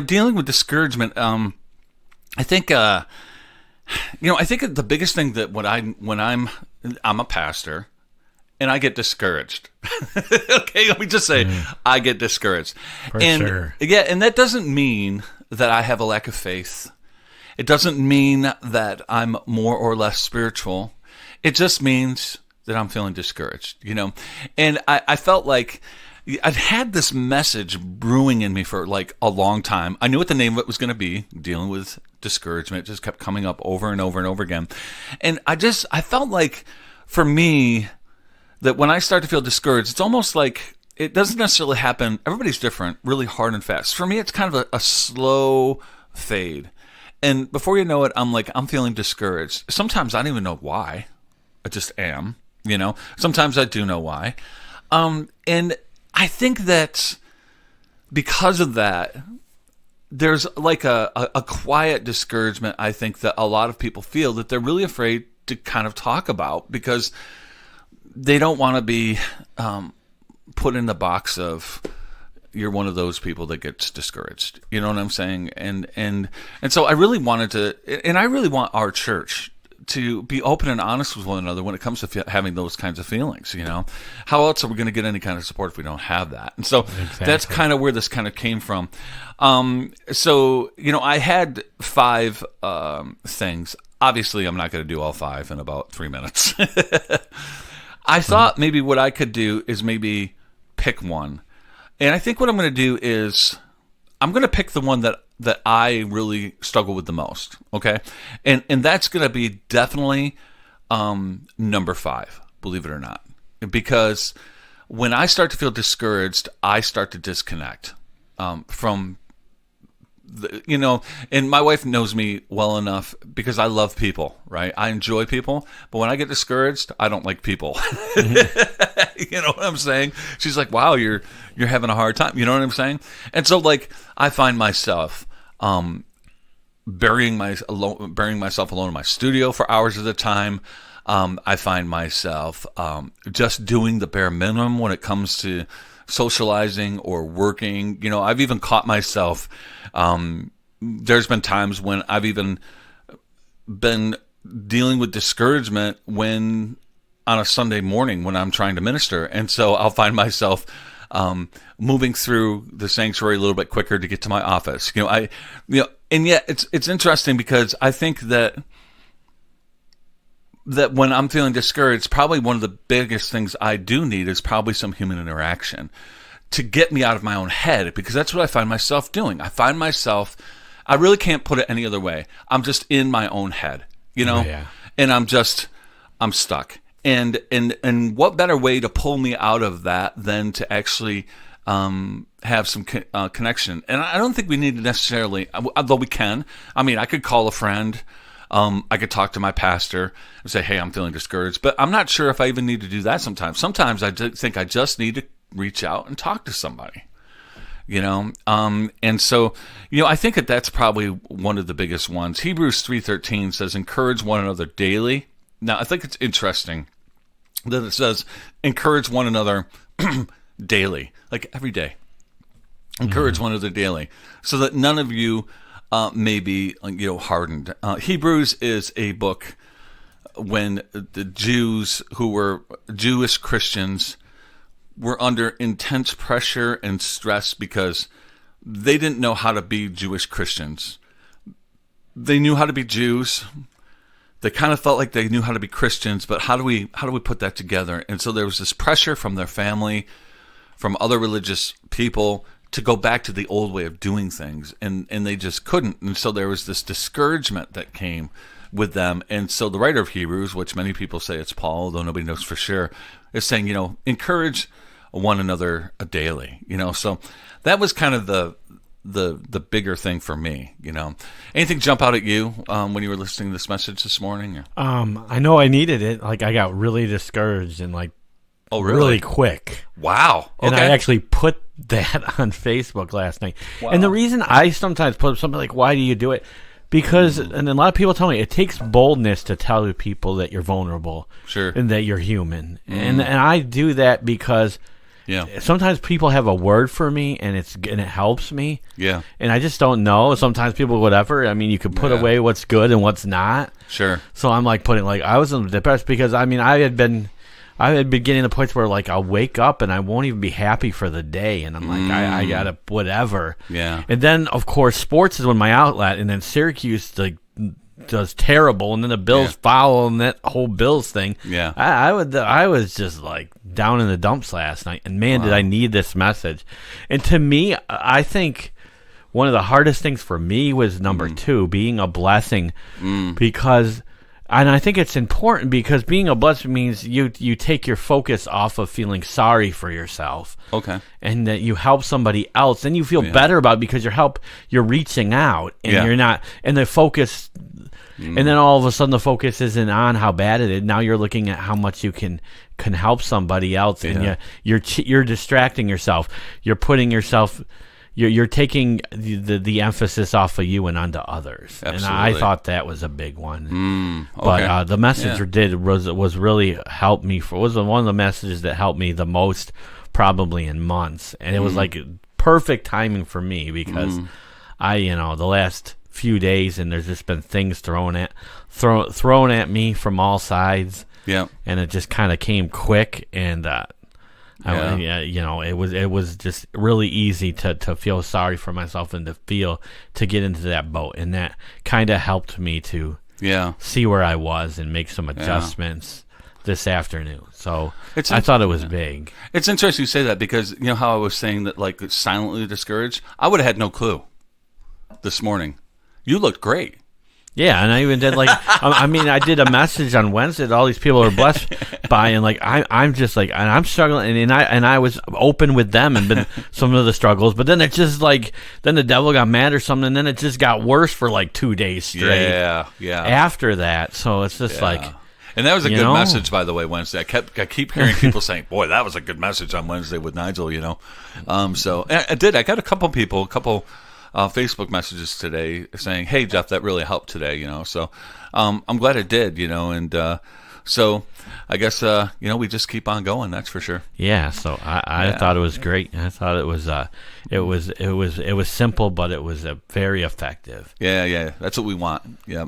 Dealing with discouragement. I think I think the biggest thing that I'm a pastor and I get discouraged. Okay, let me just say I get discouraged. For and sure. yeah, and that doesn't mean that I have a lack of faith. It doesn't mean that I'm more or less spiritual. It just means that I'm feeling discouraged, And I felt like I'd had this message brewing in me for like a long time. I knew what the name of it was going to be, dealing with discouragement. It just kept coming up over and over and over again. And I felt like for me that when I start to feel discouraged, it's almost like it doesn't necessarily happen. Everybody's different, really hard and fast. For me, it's kind of a slow fade. And before you know it, I'm feeling discouraged. Sometimes I don't even know why. I just am, Sometimes I do know why. And I think that because of that, there's like a quiet discouragement, I think, that a lot of people feel that they're really afraid to kind of talk about because they don't want to be put in the box of you're one of those people that gets discouraged. You know what I'm saying? And so I really wanted to, and I really want our church to be open and honest with one another when it comes to having those kinds of feelings. How else are we going to get any kind of support if we don't have that? And so That's kind of where this kind of came from. I had 5 things. Obviously, I'm not going to do all 5 in about 3 minutes. I thought maybe what I could do is maybe pick one. And I think what I'm going to do is I'm going to pick the one that I really struggle with the most, okay? And that's going to be definitely number 5, believe it or not. Because when I start to feel discouraged, I start to disconnect from and my wife knows me well enough because I love people, right? I enjoy people, but when I get discouraged, I don't like people. You know what I'm saying? She's like, "Wow, you're having a hard time." You know what I'm saying? And so, I find myself burying myself alone in my studio for hours at a time. I find myself just doing the bare minimum when it comes to socializing or working. I've even caught myself. There's been times when I've even been dealing with discouragement when on a Sunday morning when I'm trying to minister. And so I'll find myself moving through the sanctuary a little bit quicker to get to my office. And yet it's interesting because I think that when I'm feeling discouraged, probably one of the biggest things I do need is probably some human interaction to get me out of my own head, because that's what I find myself doing. I really can't put it any other way. I'm just in my own head, Yeah. And I'm stuck. And what better way to pull me out of that than to actually have some connection? And I don't think we need to necessarily, although we can. I mean, I could call a friend. I could talk to my pastor and say, "Hey, I'm feeling discouraged." But I'm not sure if I even need to do that sometimes. Sometimes I think I just need to reach out and talk to somebody. And so, I think that's probably one of the biggest ones. Hebrews 3:13 says, "Encourage one another daily." Now, I think it's interesting that it says, "Encourage one another daily," like every day. Encourage one another daily, so that none of you may be hardened. Hebrews is a book when the Jews who were Jewish Christians were under intense pressure and stress because they didn't know how to be Jewish Christians. They knew how to be Jews. They kind of felt like they knew how to be Christians, but how do we put that together? And so there was this pressure from their family, from other religious people, to go back to the old way of doing things, and they just couldn't. And so there was this discouragement that came with them. And so the writer of Hebrews, which many people say it's Paul, though nobody knows for sure, is saying, encourage one another daily. So that was kind of the bigger thing for me. Anything jump out at you when you were listening to this message this morning? Or? I know I needed it. I got really discouraged and oh, really? Really quick. Wow. Okay. And I actually put that on Facebook last night. Wow. And the reason I sometimes put something like, "Why do you do it?" Because, and a lot of people tell me, it takes boldness to tell people that you're vulnerable. Sure. And that you're human. And I do that because Yeah. Sometimes people have a word for me, and it helps me. Yeah. And I just don't know. Sometimes people, whatever. I mean, you can put away what's good and what's not. Sure. So I'm like I was depressed because I mean I had been getting to the point where like I'll wake up and I won't even be happy for the day, and I'm like I gotta whatever. Yeah. And then of course sports is when my outlet, and then Syracuse like does terrible, and then the Bills follow, and that whole Bills thing. Yeah. I was just like down in the dumps last night, and man, did I need this message. And to me, I think one of the hardest things for me was number 2, being a blessing, because. And I think it's important because being a blessing means you take your focus off of feeling sorry for yourself. Okay. And that you help somebody else, and you feel better about it because you're reaching out, and you're not, and the focus, and then all of a sudden the focus isn't on how bad it is. Now you're looking at how much you can help somebody else, and you're distracting yourself. You're putting yourself. You're taking the emphasis off of you and onto others. Absolutely. And I thought that was a big one. Okay. But the message was really helped me. Was one of the messages that helped me the most, probably in months. And it was like perfect timing for me because the last few days, and there's just been things thrown at me from all sides. Yeah. And it just kind of came quick, and it was just really easy to feel sorry for myself and to get into that boat, and that kind of helped me to see where I was and make some adjustments this afternoon. So I thought it was big. It's interesting you say that because you know how I was saying that like silently discouraged. I would have had no clue this morning. You looked great. Yeah, and I even did I did a message on Wednesday that all these people are blessed by, and like I'm just like, and I'm struggling, and I was open with them and been some of the struggles, but then it just like then the devil got mad or something, and then it just got worse for like 2 days straight. Yeah. After that, so it's just like. And that was a good message, by the way, Wednesday. I keep hearing people saying, boy, that was a good message on Wednesday with Nigel, So I did. I got a couple Facebook messages today saying, hey, Jeff, that really helped today, So I'm glad it did, and so I guess, we just keep on going, that's for sure. Yeah, so I thought it was great. I thought it was simple, but it was very effective. Yeah, that's what we want. Yeah.